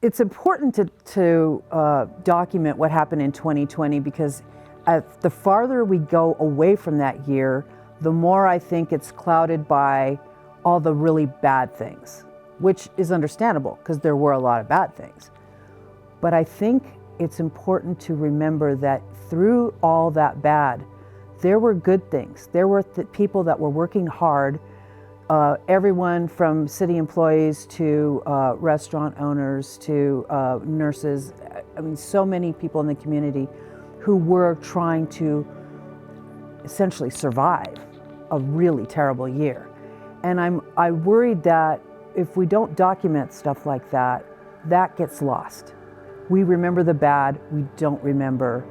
It's important to document what happened in 2020 because the farther we go away from that year, the more I think it's clouded by all the really bad things, which is understandable because there were a lot of bad things. But I think it's important to remember that through all that bad, there were good things. There were people that were working hard, everyone from city employees to restaurant owners to nurses. I mean, so many people in the community who were trying to essentially survive a really terrible year. And I worried that if we don't document stuff like that, that gets lost. We remember the bad, we don't remember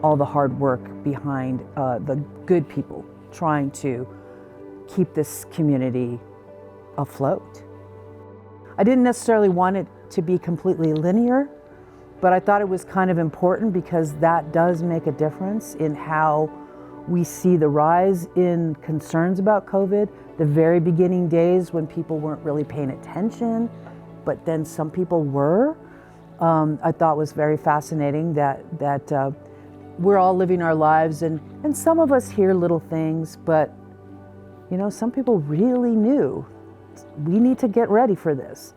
all the hard work behind the good people trying to keep this community afloat. I didn't necessarily want it to be completely linear, but I thought it was kind of important because that does make a difference in how we see the rise in concerns about COVID. The very beginning days when people weren't really paying attention, but then some people were. I thought was very fascinating that we're all living our lives and some of us hear little things, but you know, some people really knew we need to get ready for this.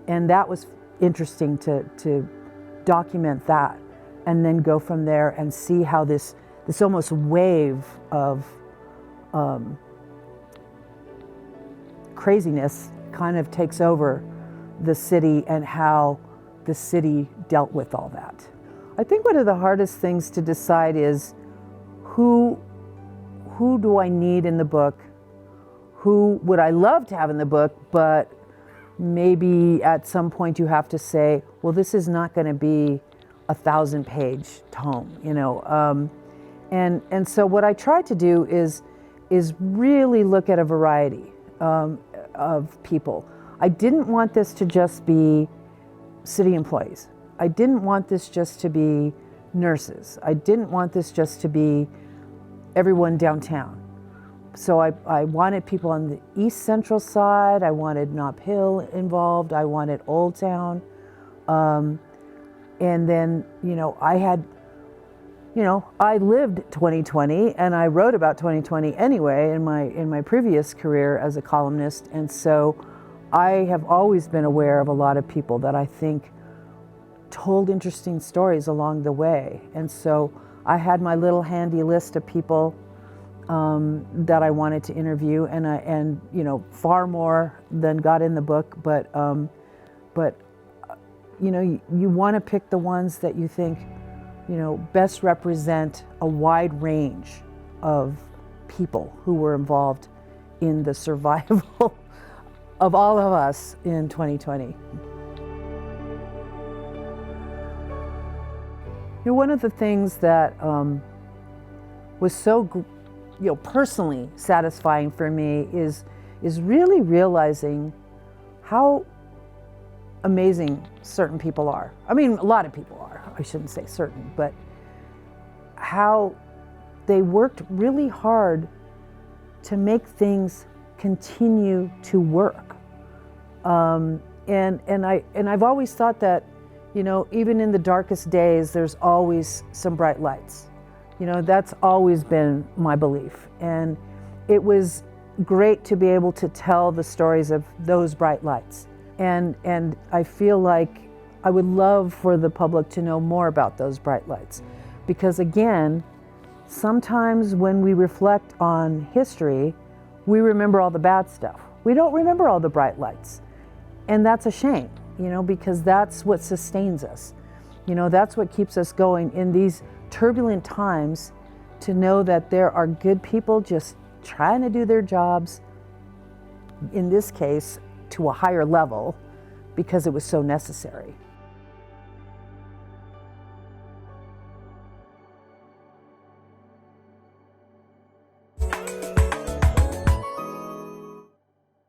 And that was interesting to document that and then go from there and see how this almost wave of craziness kind of takes over the city and how the city dealt with all that. I think one of the hardest things to decide is who do I need in the book? Who would I love to have in the book, but maybe at some point you have to say, well, this is not going to be a 1,000-page tome, you know. And so what I tried to do is really look at a variety of people. I didn't want this to just be city employees. I didn't want this just to be nurses. I didn't want this just to be everyone downtown. So I wanted people on the East Central side. I wanted Nob Hill involved. I wanted Old Town. And then, you know, I lived 2020 and I wrote about 2020 anyway in my previous career as a columnist. And so I have always been aware of a lot of people that I think told interesting stories along the way. And so I had my little handy list of people that I wanted to interview, and you know, far more than got in the book. But you know, you want to pick the ones that you think, you know, best represent a wide range of people who were involved in the survival of all of us in 2020. You know, one of the things that was so, you know, personally satisfying for me is really realizing how amazing certain people are. I mean, a lot of people are, I shouldn't say certain, but how they worked really hard to make things continue to work. And I've always thought that, you know, even in the darkest days, there's always some bright lights. You know, that's always been my belief. And it was great to be able to tell the stories of those bright lights. And I feel like I would love for the public to know more about those bright lights. Because again, sometimes when we reflect on history, we remember all the bad stuff. We don't remember all the bright lights. And that's a shame, you know, because that's what sustains us. You know, that's what keeps us going in these turbulent times, to know that there are good people just trying to do their jobs, in this case, to a higher level, because it was so necessary.